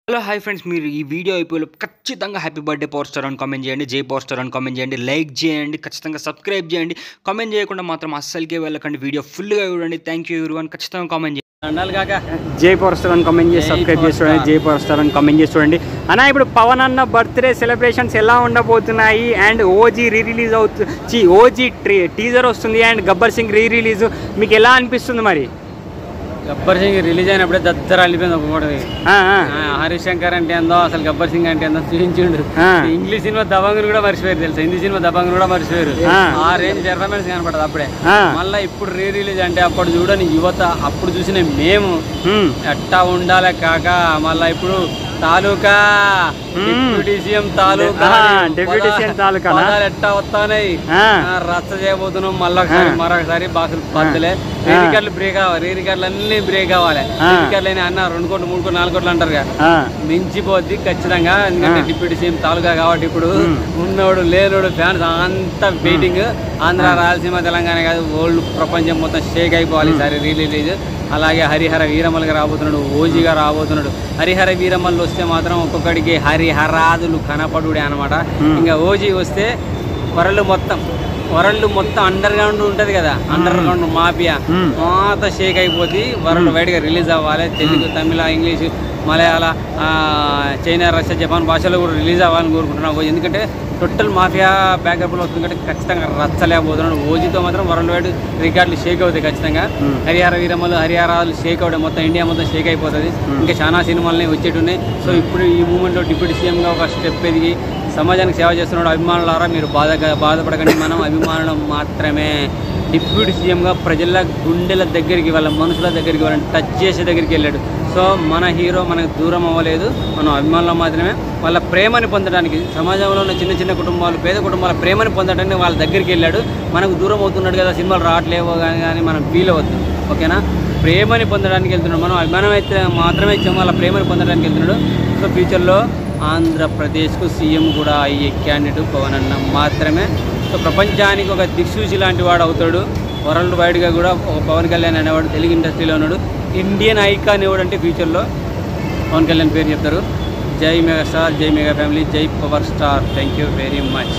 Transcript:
Hello hi friends, మీరు ఈ video అయిపోయి ఖచ్చితంగా హ్యాపీ బర్త్డే పవర్ స్టార్ అని కామెంట్ చేయండి, జై పవర్ స్టార్ అని కామెంట్ చేయండి, లైక్ చేయండి, ఖచ్చితంగా సబ్స్క్రైబ్ చేయండి. కామెంట్ చేయకుండా మాత్రం అస్సలకే వెళ్ళకండి, వీడియో ఫుల్గా చూడండి. Thank you everyone. ఖచ్చితంగా కామెంట్ చేయండి. అన్నాలు కాక జై పవర్ స్టార్ అని కామెంట్ చేసి సబ్స్క్రైబ్ చేసి చూడండి, జై పవర్ స్టార్ అని కామెంట్ చేసి చూడండి. అన్న ఇప్పుడు పవన్ అన్న బర్త్డే సెలబ్రేషన్స్ ఎలా ఉండబోతున్నాయి అండ్ ఓజీ రిలీజ్ అవుతుంది, ఓజీ టీజర్ వస్తుంది అండ్ గబ్బర్ సింగ్ రిలీజ్, మీకు ఎలా అనిపిస్తుంది? మరి గబ్బర్ సింగ్ రిలీజ్ అయినప్పుడే దద్దర అల్లిపోయింది ఒకటి. హరీష్ శంకర్ అంటే ఏందో, అసలు గబ్బర్ సింగ్ అంటే ఏందో చూపించిండు. ఇంగ్లీష్ సినిమా దబంగుని కూడా మర్చిపోయారు తెలుసా, హిందీ సినిమా దబంగుని కూడా మర్చిపోయారు. ఆ రేంజ్ పెర్ఫార్మెన్స్ కనపడదు అప్పుడే. మళ్ళీ ఇప్పుడు రిలీజ్ అంటే అప్పుడు చూడని యువత, అప్పుడు చూసిన మేము ఎట్టా ఉండాలి కాక, మళ్ళీ ఇప్పుడు తాలూకా డిప్యూటీ సీఎం తాలూకా ఎట్టా వస్తాయి రచ్చ చేయబోతున్నాం. మరొకసారి బాక్సులు పద్దలే, రేరికర్లు బ్రేక్ అవ్వాలి, రేరికర్లు అన్ని బ్రేక్ అవ్వాలి. రేరికర్లు అయినా అన్న 2 కోట్లు 3 కోట్లు 4 కోట్లు అంటారు, మించిపోద్ది ఖచ్చితంగా. ఎందుకంటే డిప్యూటీ సీఎం తాలూకా కాబట్టి ఇప్పుడు ఉన్నోడు లేనోడు ఫ్యాన్స్ అంతా వెయిటింగ్. ఆంధ్ర, రాయలసీమ, తెలంగాణ కాదు, వరల్డ్ ప్రపంచం మొత్తం షేక్ అయిపోవాలి ఈసారి రిలీజ్. అలాగే హరిహర వీరమల్గా రాబోతున్నాడు, ఓజీగా రాబోతున్నాడు. హరిహర వీరమల్లు వస్తే మాత్రం ఒక్కొక్కడికి హరిహరాదులు కనపడుడే అనమాట. ఇంకా ఓజీ వస్తే వరల్డ్ మొత్తం అండర్ గ్రౌండ్ ఉంటది కదా, అండర్ గ్రౌండ్ మాఫియా మొత్తం షేక్ అయిపోతుంది. వరల్డ్ వైడ్ గా రిలీజ్ అవ్వాలి. తెలుగు, తమిళ, ఇంగ్లీష్, మలయాళ, చైనా, రష్యా, జపాన్ భాషలో కూడా రిలీజ్ అవ్వాలని కోరుకుంటున్నాను. ఎందుకంటే టోటల్ మాఫియా బ్యాకప్లో వస్తుంది కాబట్టి ఖచ్చితంగా రచ్చలేకపోతున్నాడు. ఓజీతో మాత్రం వరల్డ్ వైడ్ రికార్డులు షేక్ అవుతాయి ఖచ్చితంగా. హరిహర వీరమ్మలు, హరిహరాలు షేక్ అవుతాయి, మొత్తం ఇండియా మొత్తం షేక్ అయిపోతుంది. ఇంకా చాలా సినిమాలని వచ్చేటున్నాయి. సో ఇప్పుడు ఈ మూమెంట్లో డిప్యూటీ సీఎంగా ఒక స్టెప్ ఎదిగి సమాజానికి సేవ చేస్తున్నాడు. అభిమానులారా మీరు బాధపడకండి, మనం అభిమానులు మాత్రమే. డిప్యూటీ సీఎంగా ప్రజల గుండెల దగ్గరికి, వాళ్ళ మనుషుల దగ్గరికి, వాళ్ళని టచ్ చేసే దగ్గరికి వెళ్ళాడు. సో మన హీరో మనకు దూరం అవ్వలేదు, మనం అభిమానులు మాత్రమే. వాళ్ళ ప్రేమని పొందడానికి, సమాజంలో ఉన్న చిన్న చిన్న కుటుంబాలు, పేద కుటుంబాల ప్రేమని పొందడానికి వాళ్ళ దగ్గరికి వెళ్ళాడు. మనకు దూరం అవుతున్నాడు కదా, సినిమాలు రావట్లేవో కానీ మనం ఫీల్ అవ్వద్దు, ఓకేనా? ప్రేమని పొందడానికి వెళ్తున్నాడు. మనం అభిమానం అయితే మాత్రమే ఇచ్చాము, వాళ్ళ ప్రేమని పొందడానికి వెళ్తున్నాడు. సో ఫ్యూచర్లో ఆంధ్రప్రదేశ్కు సీఎం కూడా అయ్యే క్యాండిడేట్ పవన్ అన్న మాత్రమే. సో ప్రపంచానికి ఒక దిక్సూచి లాంటి వాడు అవుతాడు. వరల్డ్ వైడ్గా కూడా ఒక పవన్ కళ్యాణ్ అనేవాడు తెలుగు ఇండస్ట్రీలో ఉన్నాడు. ఇండియన్ ఐకాన్ ఎవడంటే ఫ్యూచర్లో పవన్ కళ్యాణ్ పేరు చెప్తారు. జై మెగాస్టార్, జై మెగా ఫ్యామిలీ, జై power star. Thank you very much.